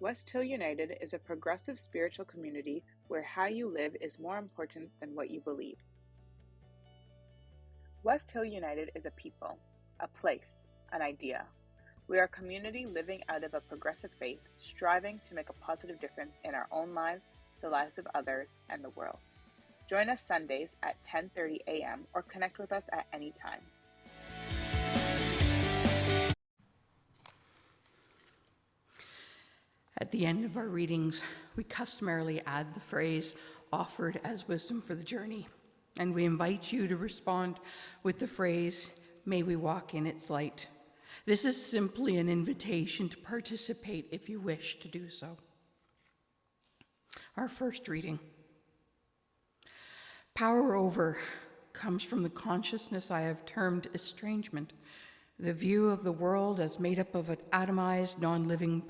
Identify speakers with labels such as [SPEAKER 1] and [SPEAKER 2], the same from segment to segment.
[SPEAKER 1] West Hill United is a progressive spiritual community where how you live is more important than what you believe. West Hill United is a people, a place, an idea. We are a community living out of a progressive faith, striving to make a positive difference in our own lives, the lives of others, and the world. Join us Sundays at 10:30 a.m. or connect with us at any time.
[SPEAKER 2] At the end of our readings, we customarily add the phrase, offered as wisdom for the journey, and we invite you to respond with the phrase, may we walk in its light. This is simply an invitation to participate if you wish to do so. Our first reading. Power over comes from the consciousness I have termed estrangement, the view of the world as made up of atomized, non-living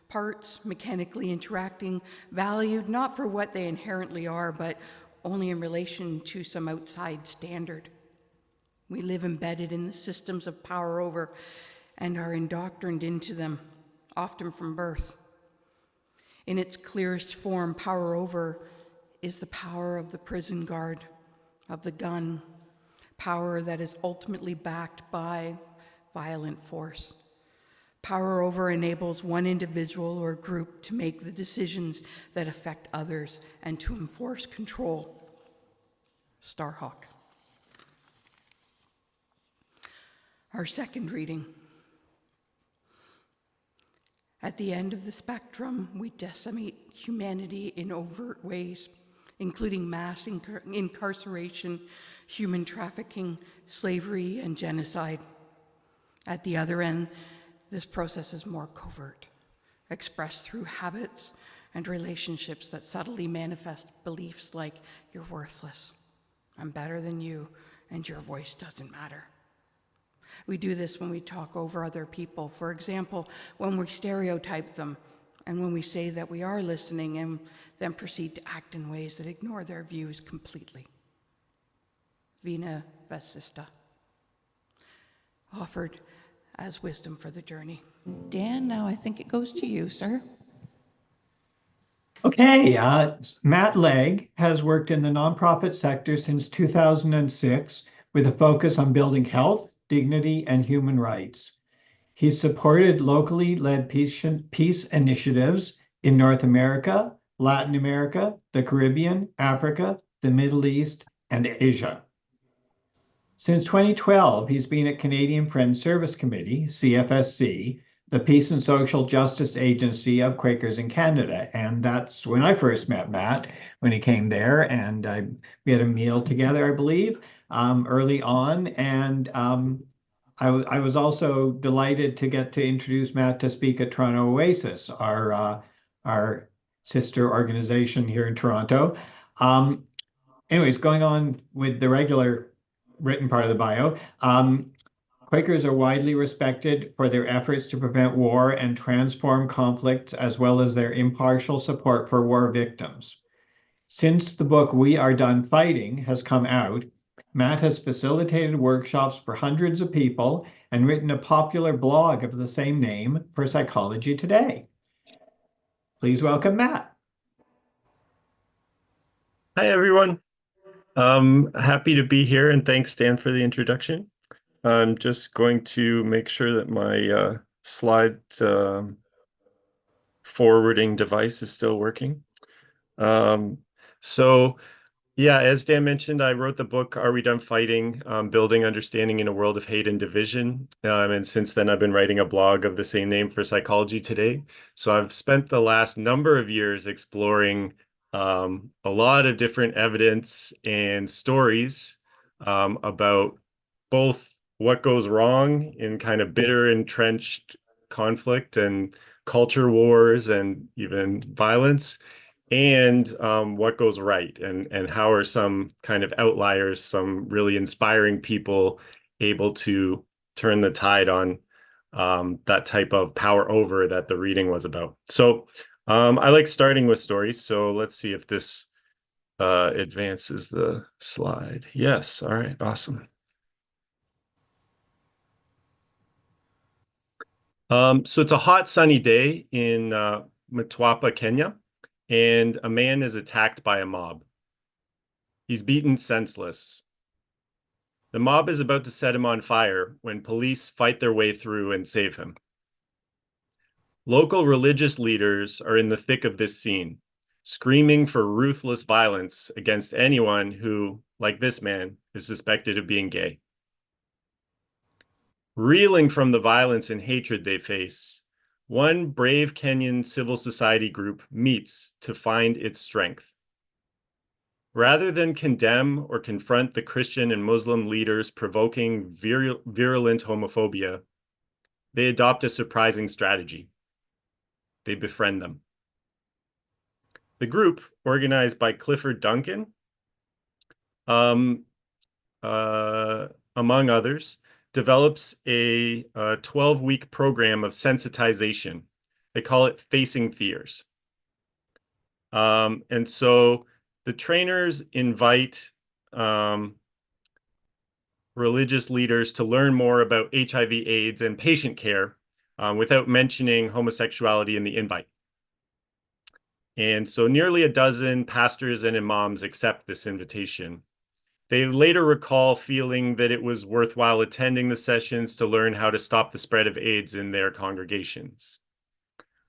[SPEAKER 2] parts, mechanically interacting, valued not for what they inherently are, but only in relation to some outside standard. We live embedded in the systems of power over and are indoctrined into them, often from birth. In its clearest form, power over is the power of the prison guard, of the gun, power that is ultimately backed by violent force. Power over enables one individual or group to make the decisions that affect others and to enforce control. Starhawk. Our second reading. At the end of the spectrum, we decimate humanity in overt ways, including mass incarceration, human trafficking, slavery, and genocide. At the other end, this process is more covert, expressed through habits and relationships that subtly manifest beliefs like, you're worthless, I'm better than you, and your voice doesn't matter. We do this when we talk over other people. For example, when we stereotype them, and when we say that we are listening and then proceed to act in ways that ignore their views completely. Vina Vasista. Offered as wisdom for the journey. Dan, now I think it goes to you, sir.
[SPEAKER 3] Okay, Matt Legge has worked in the nonprofit sector since 2006 with a focus on building health, dignity, and human rights. He's supported locally led peace initiatives in North America, Latin America, the Caribbean, Africa, the Middle East, and Asia. Since 2012, he's been at Canadian Friends Service Committee, CFSC, the Peace and Social Justice Agency of Quakers in Canada. And that's when I first met Matt, when he came there, and we had a meal together, I believe, early on. And I was also delighted to get to introduce Matt to speak at Toronto Oasis, our sister organization here in Toronto. Anyways, going on with the regular written part of the bio. Quakers are widely respected for their efforts to prevent war and transform conflicts, as well as their impartial support for war victims. Since the book We Are Done Fighting has come out, Matt has facilitated workshops for hundreds of people and written a popular blog of the same name for Psychology Today. Please welcome Matt.
[SPEAKER 4] Hi, everyone. Happy to be here, and thanks, Dan, for the introduction. I'm just going to make sure that my slide forwarding device is still working. Yeah, as Dan mentioned, I wrote the book, Are We Done Fighting? Building Understanding in a World of Hate and Division. And since then, I've been writing a blog of the same name for Psychology Today. So I've spent the last number of years exploring a lot of different evidence and stories about both what goes wrong in kind of bitter, entrenched conflict and culture wars and even violence, and what goes right, and how are some kind of outliers, some really inspiring people able to turn the tide on that type of power over that the reading was about. So I like starting with stories. So let's see if this advances the slide. Yes. All right. Awesome. So it's a hot, sunny day in Mtwapa, Kenya, and a man is attacked by a mob. He's beaten senseless. The mob is about to set him on fire when police fight their way through and save him. Local religious leaders are in the thick of this scene, screaming for ruthless violence against anyone who, like this man, is suspected of being gay. Reeling from the violence and hatred they face, one brave Kenyan civil society group meets to find its strength. Rather than condemn or confront the Christian and Muslim leaders provoking virulent homophobia, they adopt a surprising strategy. They befriend them. The group, organized by Clifford Duncan, among others, develops a 12-week program of sensitization. They call it Facing Fears. And so the trainers invite religious leaders to learn more about HIV/AIDS and patient care without mentioning homosexuality in the invite. And so nearly a dozen pastors and imams accept this invitation. They later recall feeling that it was worthwhile attending the sessions to learn how to stop the spread of AIDS in their congregations.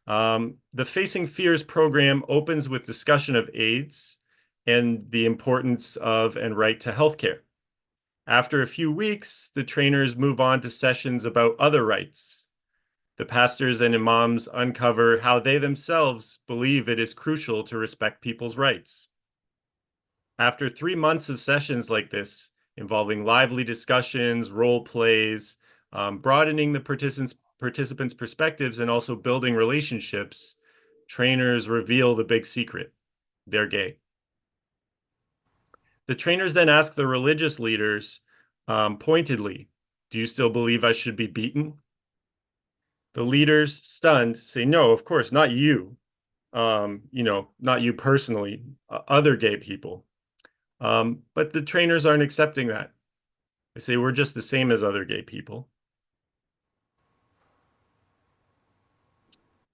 [SPEAKER 4] The Facing Fears program opens with discussion of AIDS and the importance of and right to healthcare. After a few weeks, the trainers move on to sessions about other rights. The pastors and imams uncover how they themselves believe it is crucial to respect people's rights. After 3 months of sessions like this, involving lively discussions, role plays, broadening the participants' perspectives, and also building relationships, trainers reveal the big secret: they're gay. The trainers then ask the religious leaders pointedly, "Do you still believe I should be beaten?" The leaders, stunned, say, "No, of course, not you. Not you personally, other gay people." But the trainers aren't accepting that. They say, "We're just the same as other gay people."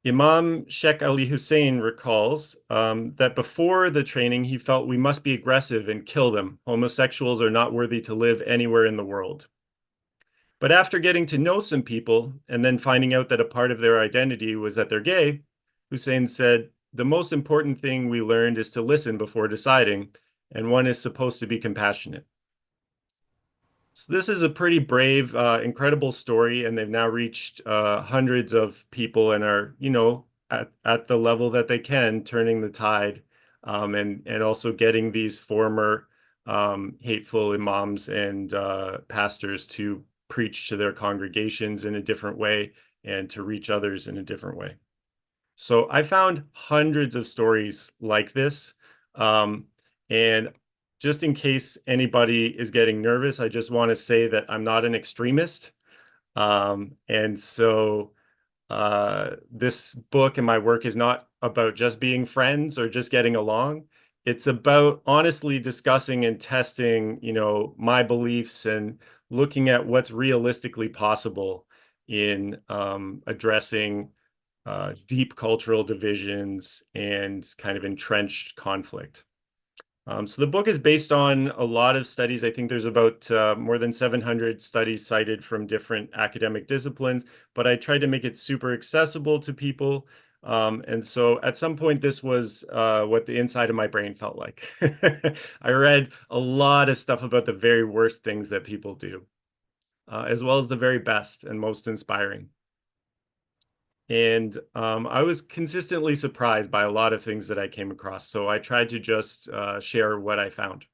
[SPEAKER 4] Imam Sheikh Ali Hussein recalls that before the training, he felt we must be aggressive and kill them. Homosexuals are not worthy to live anywhere in the world. But after getting to know some people and then finding out that a part of their identity was that they're gay, Hussein said, "The most important thing we learned is to listen before deciding, and one is supposed to be compassionate." So this is a pretty brave, incredible story, and they've now reached hundreds of people and are, at the level that they can, turning the tide, and also getting these former hateful imams and pastors to preach to their congregations in a different way and to reach others in a different way. So I found hundreds of stories like this, and just in case anybody is getting nervous, I just want to say that I'm not an extremist. And so this book and my work is not about just being friends or just getting along. It's about honestly discussing and testing, my beliefs and looking at what's realistically possible in addressing deep cultural divisions and kind of entrenched conflict. So the book is based on a lot of studies. I think there's about more than 700 studies cited from different academic disciplines, but I tried to make it super accessible to people. And so at some point, this was what the inside of my brain felt like. I read a lot of stuff about the very worst things that people do, as well as the very best and most inspiring. And I was consistently surprised by a lot of things that I came across. So I tried to just share what I found.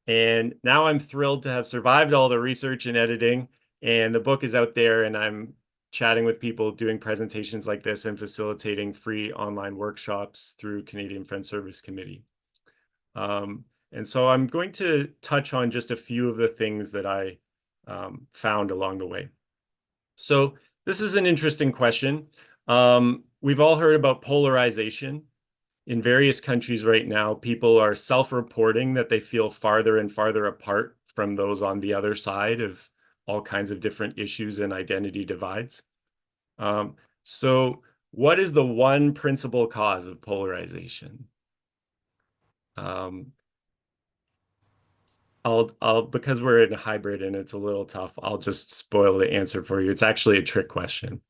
[SPEAKER 4] And now I'm thrilled to have survived all the research and editing, and the book is out there, and I'm chatting with people, doing presentations like this, and facilitating free online workshops through Canadian Friends Service Committee. And so I'm going to touch on just a few of the things that I found along the way. So this is an interesting question. We've all heard about polarization. In various countries right now, people are self-reporting that they feel farther and farther apart from those on the other side of all kinds of different issues and identity divides. So What is the one principal cause of polarization? Um, I'll because we're in a hybrid and it's a little tough, I'll just spoil the answer for you. It's actually a trick question.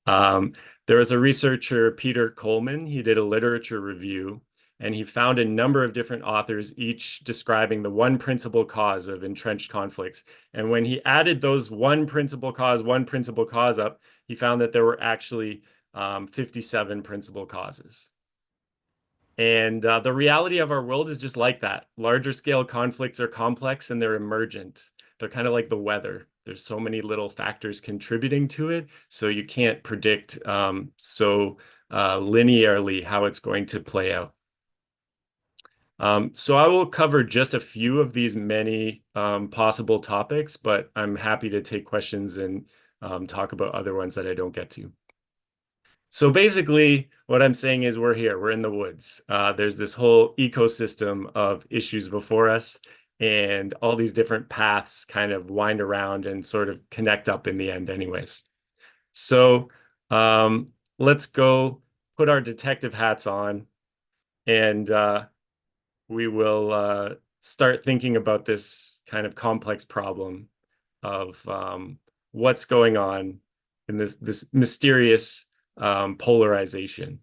[SPEAKER 4] Um, there was a researcher, Peter Coleman, he did a literature review, and he found a number of different authors, each describing the one principal cause of entrenched conflicts. And when he added those one principal cause up, he found that there were actually 57 principal causes. And the reality of our world is just like that. Larger scale conflicts are complex and they're emergent. They're kind of like the weather. There's so many little factors contributing to it, so you can't predict so linearly how it's going to play out. So I will cover just a few of these many possible topics, but I'm happy to take questions and talk about other ones that I don't get to. So basically, what I'm saying is we're here, we're in the woods. There's this whole ecosystem of issues before us, and all these different paths kind of wind around and sort of connect up in the end anyways. So let's go put our detective hats on, and we will start thinking about this kind of complex problem of what's going on in this mysterious polarization.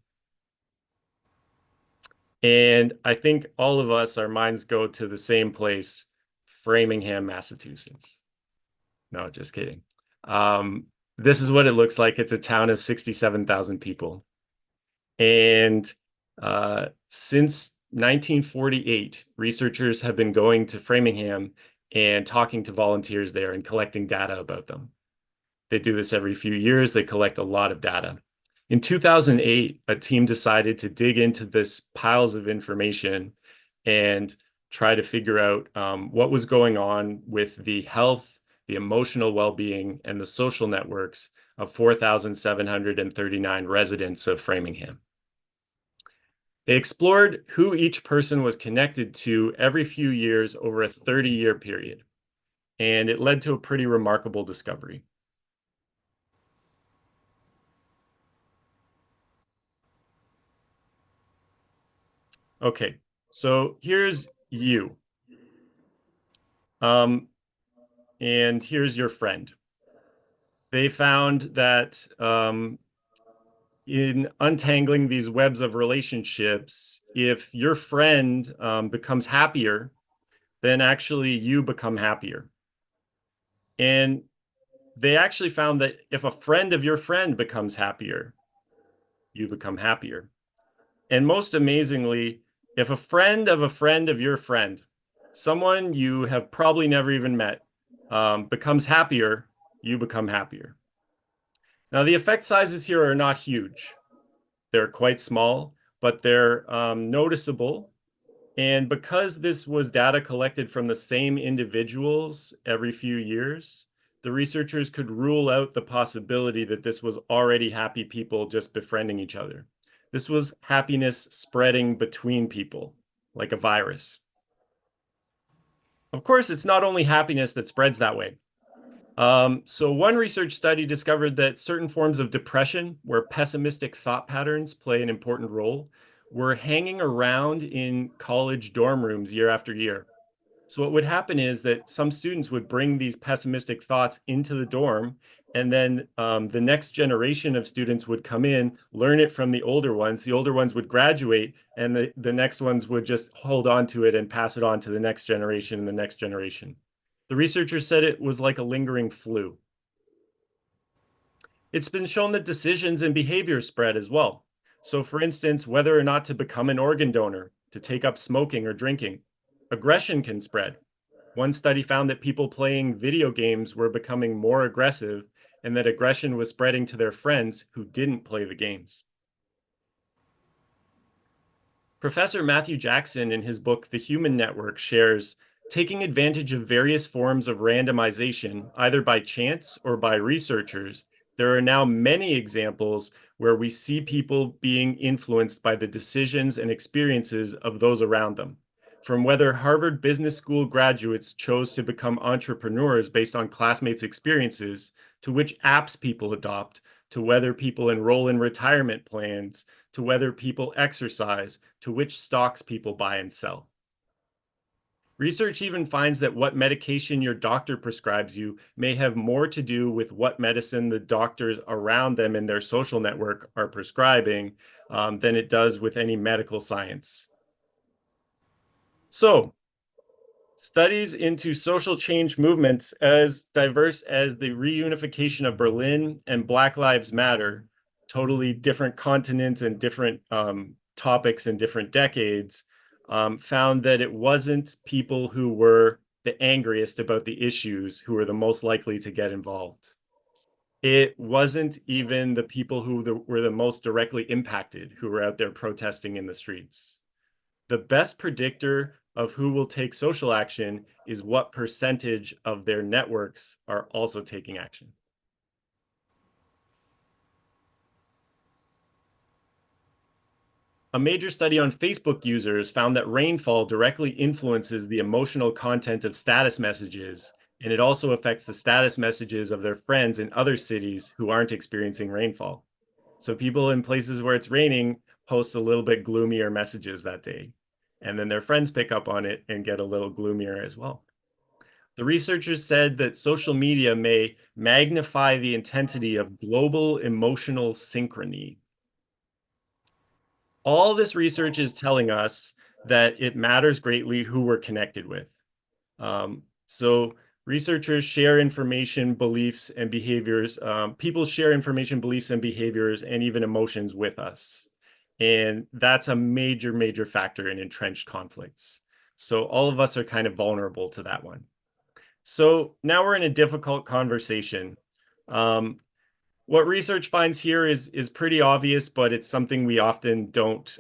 [SPEAKER 4] And I think all of us, our minds go to the same place, Framingham, Massachusetts. No, just kidding. This is what it looks like. It's a town of 67,000 people. And since 1948, researchers have been going to Framingham and talking to volunteers there and collecting data about them. They do this every few years. They collect a lot of data. In 2008, a team decided to dig into this piles of information and try to figure out what was going on with the health, the emotional well-being, and the social networks of 4,739 residents of Framingham. They explored who each person was connected to every few years over a 30-year period, and it led to a pretty remarkable discovery. Okay, so here's you. And here's your friend. They found that in untangling these webs of relationships, if your friend becomes happier, then actually you become happier. And they actually found that if a friend of your friend becomes happier, you become happier. And most amazingly, if a friend of a friend of your friend, someone you have probably never even met, becomes happier, you become happier. Now, the effect sizes here are not huge. They're quite small, but they're noticeable. And because this was data collected from the same individuals every few years, the researchers could rule out the possibility that this was already happy people just befriending each other. This was happiness spreading between people, like a virus. Of course, it's not only happiness that spreads that way. So one research study discovered that certain forms of depression, where pessimistic thought patterns play an important role, were hanging around in college dorm rooms year after year. So what would happen is that some students would bring these pessimistic thoughts into the dorm, and then the next generation of students would come in, learn it from the older ones. The older ones would graduate, and the next ones would just hold on to it and pass it on to the next generation and the next generation. The researchers said it was like a lingering flu. It's been shown that decisions and behaviors spread as well. So for instance, whether or not to become an organ donor, to take up smoking or drinking, aggression can spread. One study found that people playing video games were becoming more aggressive and that aggression was spreading to their friends who didn't play the games. Professor Matthew Jackson, in his book, The Human Network, shares taking advantage of various forms of randomization, either by chance or by researchers. There are now many examples where we see people being influenced by the decisions and experiences of those around them. From whether Harvard Business School graduates chose to become entrepreneurs based on classmates' experiences, to which apps people adopt, to whether people enroll in retirement plans, to whether people exercise, to which stocks people buy and sell. Research even finds that what medication your doctor prescribes you may have more to do with what medicine the doctors around them in their social network are prescribing than it does with any medical science. So, studies into social change movements as diverse as the reunification of Berlin and Black Lives Matter, totally different continents and different topics in different decades, found that it wasn't people who were the angriest about the issues who were the most likely to get involved. It wasn't even the people who were the most directly impacted who were out there protesting in the streets. The best predictor of who will take social action is what percentage of their networks are also taking action. A major study on Facebook users found that rainfall directly influences the emotional content of status messages, and it also affects the status messages of their friends in other cities who aren't experiencing rainfall. So people in places where it's raining post a little bit gloomier messages that day, and then their friends pick up on it and get a little gloomier as well. The researchers said that social media may magnify the intensity of global emotional synchrony. All this research is telling us that it matters greatly who we're connected with. So researchers share information, beliefs, and behaviors. People share information, beliefs, and behaviors, and even emotions with us. And that's a major, major factor in entrenched conflicts. So all of us are kind of vulnerable to that one. So now we're in a difficult conversation. What research finds here is pretty obvious, but it's something we often don't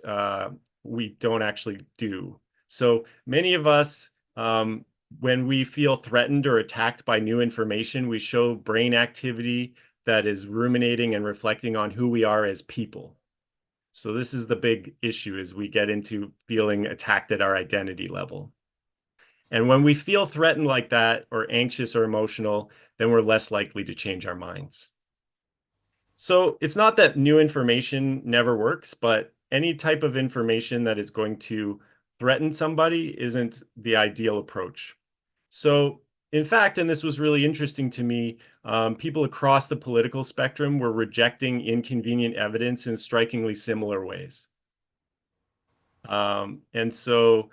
[SPEAKER 4] actually do. So many of us, when we feel threatened or attacked by new information, we show brain activity that is ruminating and reflecting on who we are as people. So this is the big issue, is we get into feeling attacked at our identity level. And when we feel threatened like that, or anxious or emotional, then we're less likely to change our minds. So it's not that new information never works, but any type of information that is going to threaten somebody isn't the ideal approach. So in fact, and this was really interesting to me, people across the political spectrum were rejecting inconvenient evidence in strikingly similar ways. And so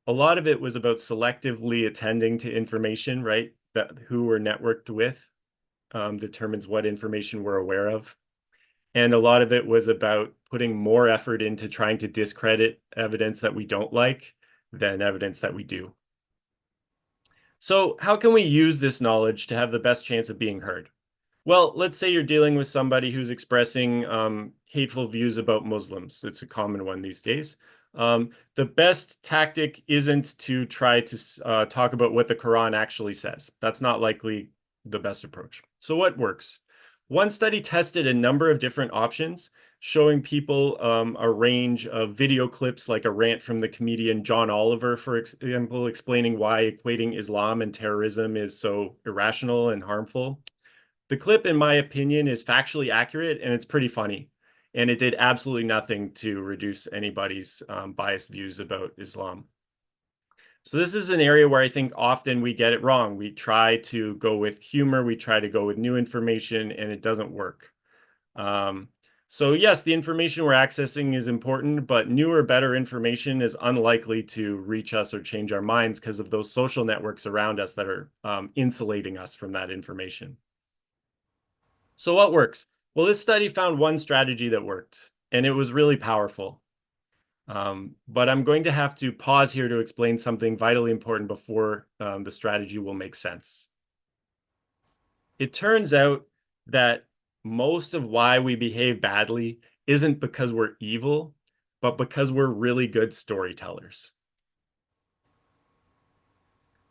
[SPEAKER 4] a lot of it was about selectively attending to information, right? That who we're networked with determines what information we're aware of. And a lot of it was about putting more effort into trying to discredit evidence that we don't like than evidence that we do. So how can we use this knowledge to have the best chance of being heard? Well, let's say you're dealing with somebody who's expressing hateful views about Muslims. It's a common one these days. The best tactic isn't to try to talk about what the Quran actually says. That's not likely the best approach. So what works? One study tested a number of different options, showing people a range of video clips, like a rant from the comedian John Oliver, for example, explaining why equating Islam and terrorism is so irrational and harmful. The clip, in my opinion, is factually accurate, and it's pretty funny. And it did absolutely nothing to reduce anybody's biased views about Islam. So this is an area where I think often we get it wrong. We try to go with humor, we try to go with new information, and it doesn't work. So yes, the information we're accessing is important, but newer, better information is unlikely to reach us or change our minds because of those social networks around us that are insulating us from that information. So what works? Well, this study found one strategy that worked, and it was really powerful. But I'm going to have to pause here to explain something vitally important before the strategy will make sense. It turns out that most of why we behave badly isn't because we're evil, but because we're really good storytellers.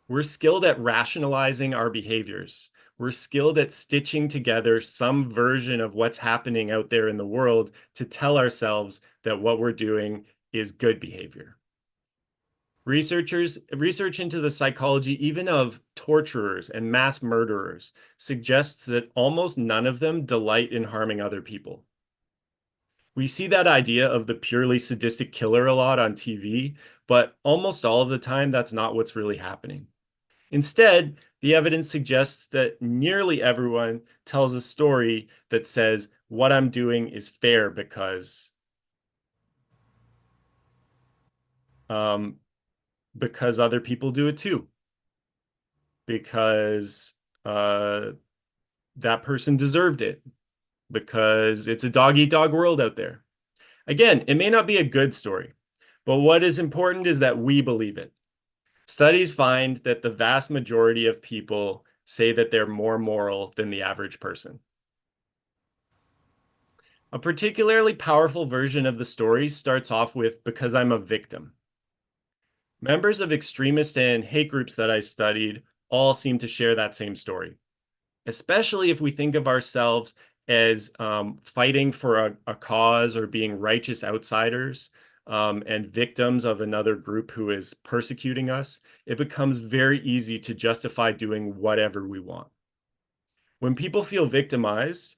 [SPEAKER 4] We're skilled at rationalizing our behaviors. We're skilled at stitching together some version of what's happening out there in the world to tell ourselves that what we're doing is good behavior. Research into the psychology even of torturers and mass murderers suggests that almost none of them delight in harming other people. We see that idea of the purely sadistic killer a lot on TV, but almost all of the time that's not what's really happening. Instead, the evidence suggests that nearly everyone tells a story that says, what I'm doing is fair um, because other people do it too. Because that person deserved it. Because it's a dog-eat-dog world out there. Again, it may not be a good story, but what is important is that we believe it. Studies find that the vast majority of people say that they're more moral than the average person. A particularly powerful version of the story starts off with, because I'm a victim. Members of extremist and hate groups that I studied all seem to share that same story, especially if we think of ourselves as fighting for a cause or being righteous outsiders and victims of another group who is persecuting us. It becomes very easy to justify doing whatever we want. When people feel victimized,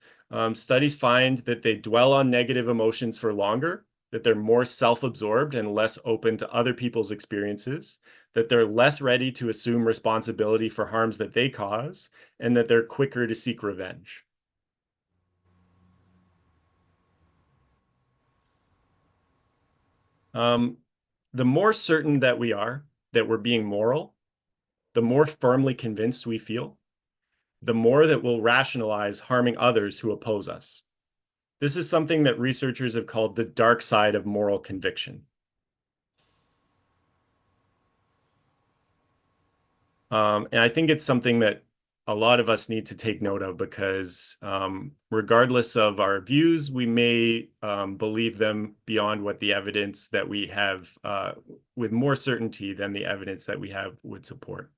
[SPEAKER 4] studies find that they dwell on negative emotions for longer, that they're more self-absorbed and less open to other people's experiences, that they're less ready to assume responsibility for harms that they cause, and that they're quicker to seek revenge. The more certain that we are that we're being moral, the more firmly convinced we feel, the more that we'll rationalize harming others who oppose us. This is something that researchers have called the dark side of moral conviction. And I think it's something that a lot of us need to take note of because regardless of our views, we may believe them beyond what the evidence that we have with more certainty than the evidence that we have would support.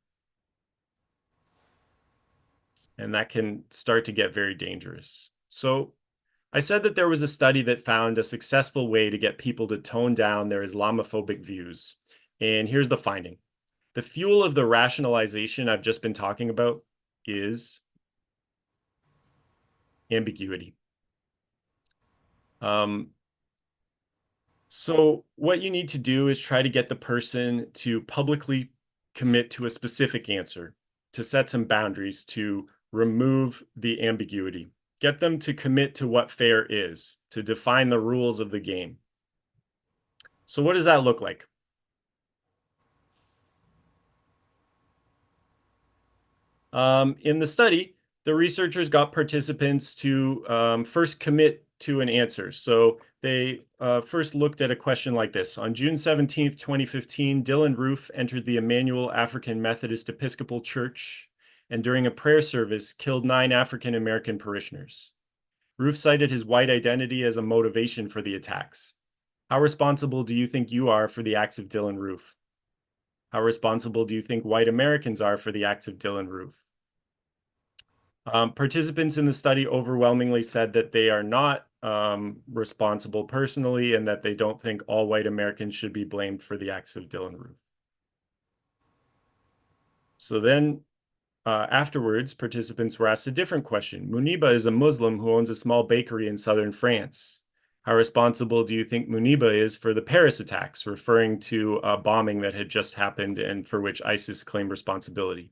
[SPEAKER 4] And that can start to get very dangerous. So I said that there was a study that found a successful way to get people to tone down their Islamophobic views. And here's the finding. The fuel of the rationalization I've just been talking about is ambiguity. So what you need to do is try to get the person to publicly commit to a specific answer, to set some boundaries, to remove the ambiguity. Get them to commit to what fair is, to define the rules of the game. So what does that look like? In the study, the researchers got participants to first commit to an answer. So they first looked at a question like this. On June 17th, 2015, Dylan Roof entered the Emmanuel African Methodist Episcopal Church and during a prayer service killed 9 African American parishioners. Roof cited his white identity as a motivation for the attacks. How responsible do you think you are for the acts of Dylan Roof? How responsible do you think white Americans are for the acts of Dylan Roof? Participants in the study overwhelmingly said that they are not responsible personally and that they don't think all white Americans should be blamed for the acts of Dylan Roof. So then afterwards, participants were asked a different question. Muniba is a Muslim who owns a small bakery in southern France. How responsible do you think Muniba is for the Paris attacks, referring to a bombing that had just happened and for which ISIS claimed responsibility?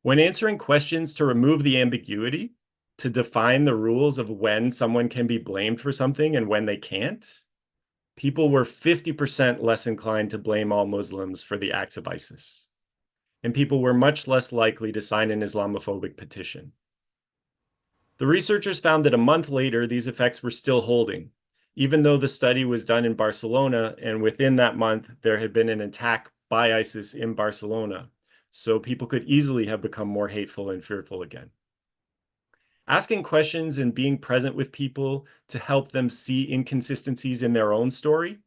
[SPEAKER 4] When answering questions to remove the ambiguity, to define the rules of when someone can be blamed for something and when they can't, people were 50% less inclined to blame all Muslims for the acts of ISIS. And people were much less likely to sign an Islamophobic petition. The researchers found that a month later, these effects were still holding, even though the study was done in Barcelona, and within that month, there had been an attack by ISIS in Barcelona. So people could easily have become more hateful and fearful again. Asking questions and being present with people to help them see inconsistencies in their own story,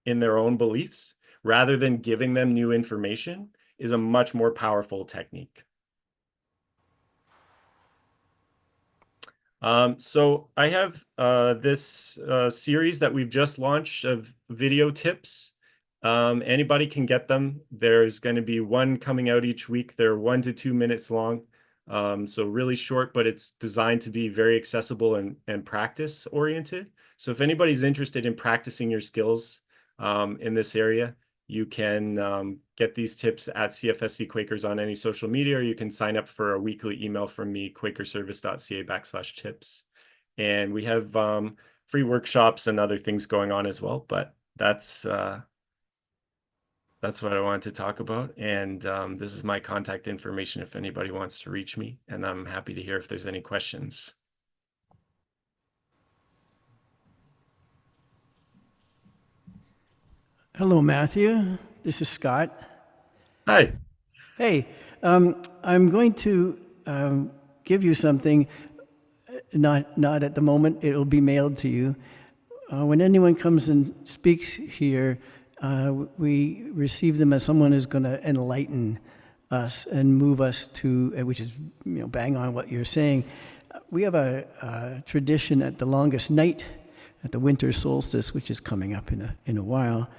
[SPEAKER 4] in their own beliefs, rather than giving them new information, is a much more powerful technique. So I have this series that we've just launched of video tips Anybody can get them. There's going to be one coming out each week. They're 1 to 2 minutes long. So really short, but it's designed to be very accessible and practice oriented. So if anybody's interested in practicing your skills in this area, you can get these tips at CFSC Quakers on any social media, or you can sign up for a weekly email from me, quakerservice.ca/tips. And we have free workshops and other things going on as well, but that's what I wanted to talk about. And this is my contact information if anybody wants to reach me. And I'm happy to hear if there's any questions.
[SPEAKER 5] Hello, Matthew. This is Scott.
[SPEAKER 4] Hi.
[SPEAKER 5] Hey, I'm going to give you something, not at the moment. It'll be mailed to you. When anyone comes and speaks here, we receive them as someone who's going to enlighten us and move us to, which is, bang on what you're saying. We have a tradition at the longest night, at the winter solstice, which is coming up in a while,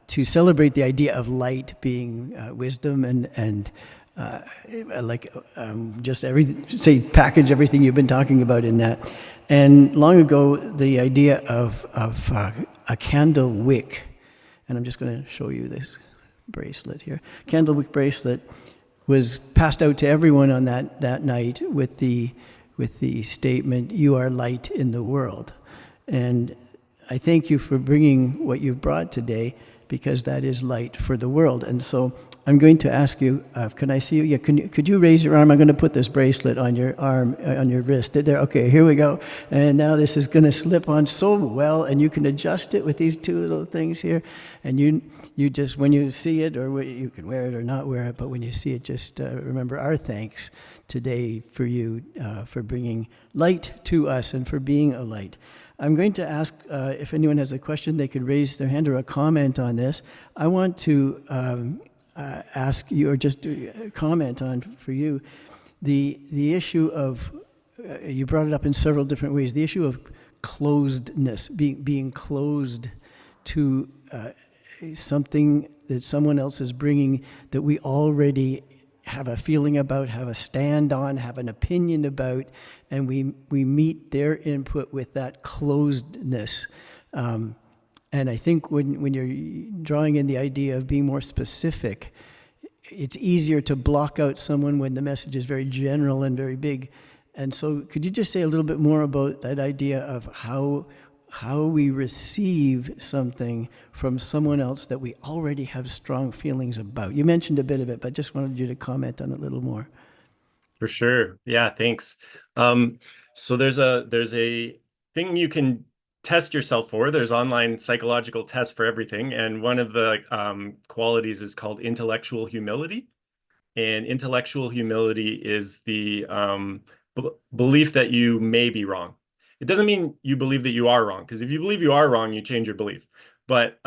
[SPEAKER 5] to celebrate the idea of light being wisdom and just package everything you've been talking about in that. And long ago, the idea of a candle wick, and I'm just going to show you this bracelet here. Candle wick bracelet was passed out to everyone on that night with the statement, "You are light in the world." And I thank you for bringing what you've brought today, because that is light for the world. And so I'm going to ask you, can I see you? Yeah, could you raise your arm? I'm going to put this bracelet on your arm, on your wrist. There, okay, here we go. And now this is going to slip on so well, and you can adjust it with these two little things here. And you just, when you see it, or you can wear it or not wear it, but when you see it, just remember our thanks today for you, for bringing light to us and for being a light. I'm going to ask if anyone has a question, they could raise their hand or a comment on this. I want to ask you, or just comment on for you, the issue of, you brought it up in several different ways, the issue of closedness, being closed to something that someone else is bringing that we already have a feeling about, have a stand on, have an opinion about, and we meet their input with that closedness. And I think when you're drawing in the idea of being more specific, it's easier to block out someone when the message is very general and very big. And so could you just say a little bit more about that idea of how we receive something from someone else that we already have strong feelings about? You mentioned a bit of it, but just wanted you to comment on it a little more.
[SPEAKER 4] For sure. Yeah, thanks. So there's a thing you can test yourself for. There's online psychological tests for everything. And one of the qualities is called intellectual humility. And intellectual humility is the belief that you may be wrong. It doesn't mean you believe that you are wrong, because if you believe you are wrong, you change your belief. But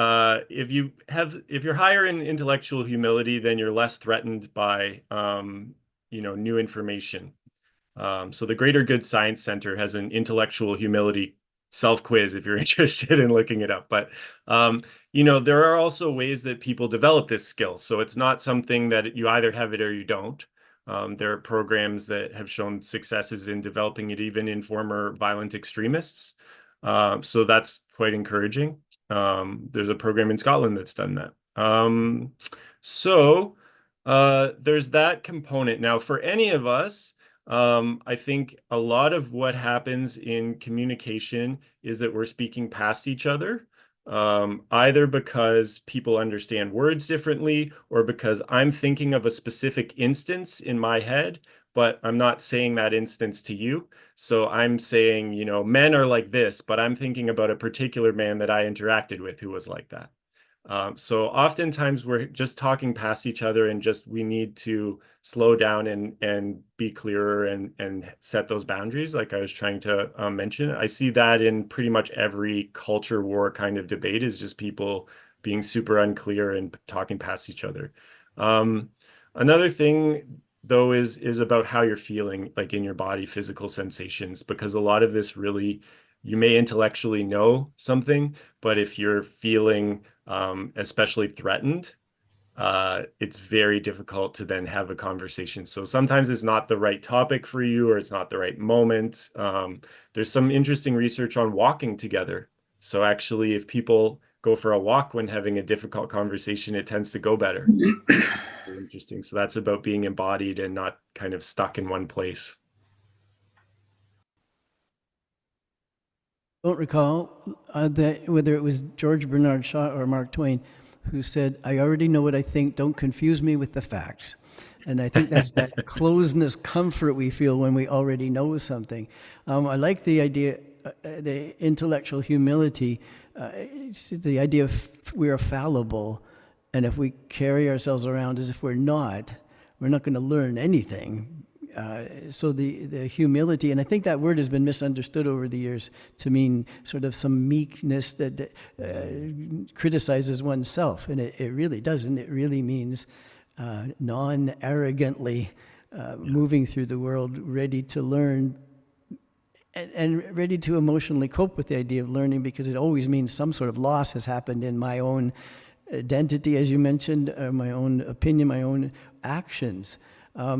[SPEAKER 4] if you're higher in intellectual humility, then you're less threatened by new information. So the Greater Good Science Center has an intellectual humility self-quiz if you're interested in looking it up. But there are also ways that people develop this skill. So it's not something that you either have it or you don't. There are programs that have shown successes in developing it, even in former violent extremists. So that's quite encouraging. There's a program in Scotland that's done that. So there's that component. Now, for any of us, I think a lot of what happens in communication is that we're speaking past each other, either because people understand words differently, or because I'm thinking of a specific instance in my head, but I'm not saying that instance to you. So I'm saying, men are like this, but I'm thinking about a particular man that I interacted with who was like that. So oftentimes we're just talking past each other, and we need to slow down and be clearer and set those boundaries, like I was trying to mention. I see that in pretty much every culture war kind of debate, is just people being super unclear and talking past each other. Another thing, though, is about how you're feeling, like in your body, physical sensations, because a lot of this really You may intellectually know something, but if you're feeling especially threatened, it's very difficult to then have a conversation. So sometimes it's not the right topic for you, or it's not the right moment. There's some interesting research on walking together. So actually, if people go for a walk when having a difficult conversation, it tends to go better. Very interesting. So that's about being embodied and not kind of stuck in one place.
[SPEAKER 5] Don't recall that whether it was George Bernard Shaw or Mark Twain who said, "I already know what I think, don't confuse me with the facts." And I think that's that closeness, comfort we feel when we already know something. I like the idea, the intellectual humility, it's the idea of we are fallible, and if we carry ourselves around as if we're not going to learn anything. So the humility, and I think that word has been misunderstood over the years to mean sort of some meekness that criticizes oneself, and it really doesn't. It really means non-arrogantly moving through the world, ready to learn and ready to emotionally cope with the idea of learning, because it always means some sort of loss has happened in my own identity, as you mentioned, my own opinion, my own actions. I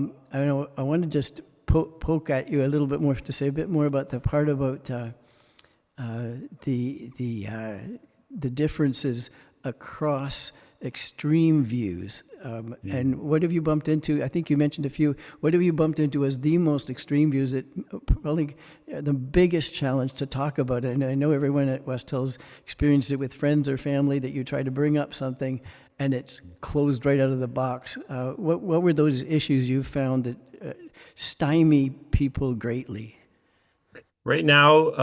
[SPEAKER 5] want to just poke at you a little bit more to say a bit more about the part about the differences across extreme views. And what have you bumped into? I think you mentioned a few. What have you bumped into as the most extreme views that probably the biggest challenge to talk about? And I know everyone at West Hills experienced it with friends or family, that you try to bring up something and it's closed right out of the box. What were those issues you found that stymie people greatly?
[SPEAKER 4] Right now,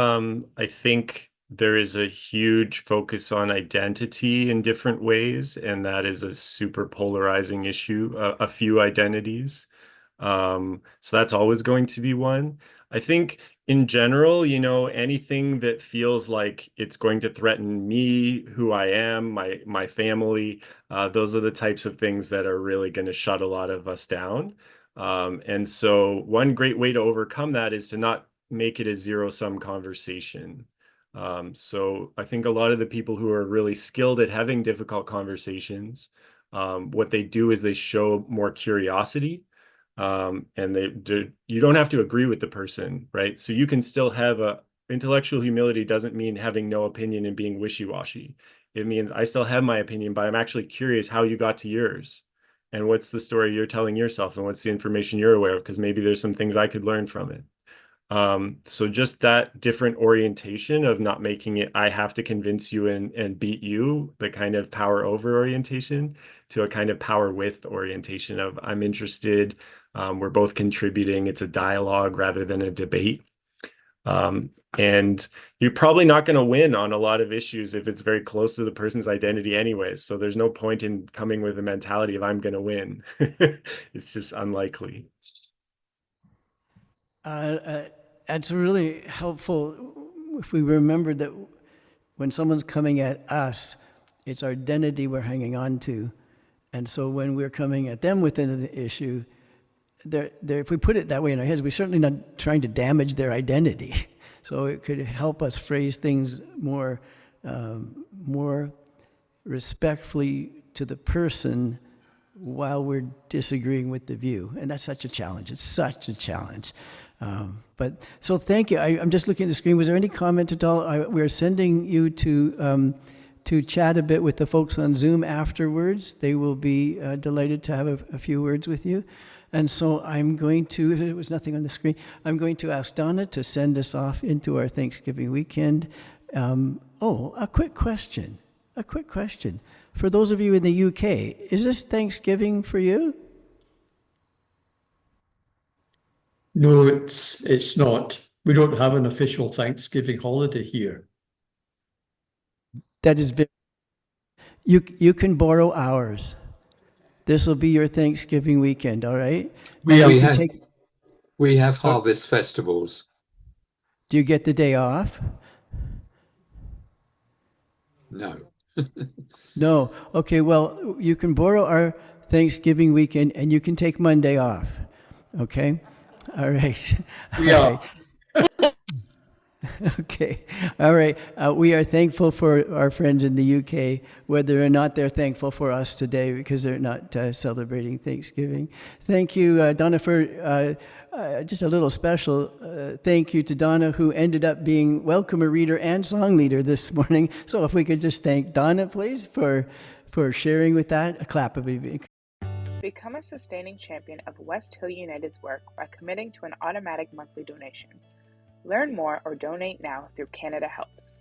[SPEAKER 4] I think there is a huge focus on identity in different ways, and that is a super polarizing issue, a few identities. So that's always going to be one. I think in general, anything that feels like it's going to threaten me, who I am, my family, those are the types of things that are really going to shut a lot of us down. And so one great way to overcome that is to not make it a zero-sum conversation. So I think a lot of the people who are really skilled at having difficult conversations, what they do is they show more curiosity. And you don't have to agree with the person, right? So you can still have intellectual humility doesn't mean having no opinion and being wishy-washy. It means I still have my opinion, but I'm actually curious how you got to yours, and what's the story you're telling yourself, and what's the information you're aware of, because maybe there's some things I could learn from it. So just that different orientation of not making it, I have to convince you and beat you, the kind of power over orientation, to a kind of power with orientation of I'm interested, we're both contributing. It's a dialogue rather than a debate. And you're probably not going to win on a lot of issues if it's very close to the person's identity anyways. So there's no point in coming with a mentality of I'm going to win. It's just unlikely.
[SPEAKER 5] That's really helpful if we remember that when someone's coming at us, it's our identity we're hanging on to. And so when we're coming at them within the issue, if we put it that way in our heads, we're certainly not trying to damage their identity. So it could help us phrase things more respectfully to the person while we're disagreeing with the view. And that's such a challenge. It's such a challenge. But so thank you. I'm just looking at the screen. Was there any comment at all? We're sending you to chat a bit with the folks on Zoom afterwards. They will be delighted to have a few words with you. And so I'm going to, if there was nothing on the screen, I'm going to ask Donna to send us off into our Thanksgiving weekend. A quick question. For those of you in the UK, is this Thanksgiving for you?
[SPEAKER 6] No, it's not. We don't have an official Thanksgiving holiday here.
[SPEAKER 5] That is very, you can borrow ours. This will be your Thanksgiving weekend, all right?
[SPEAKER 6] We
[SPEAKER 7] have harvest festivals.
[SPEAKER 5] Do you get the day off?
[SPEAKER 7] No.
[SPEAKER 5] No. Okay, well, you can borrow our Thanksgiving weekend and you can take Monday off. Okay? All right.
[SPEAKER 6] Yeah.
[SPEAKER 5] All right. Okay. All right. We are thankful for our friends in the UK, whether or not they're thankful for us today because they're not celebrating Thanksgiving. Thank you, Donna, for just a little special thank you to Donna, who ended up being welcomer reader and song leader this morning. So if we could just thank Donna, please, for sharing with that. A clap of you.
[SPEAKER 1] Become a sustaining champion of West Hill United's work by committing to an automatic monthly donation. Learn more or donate now through Canada Helps.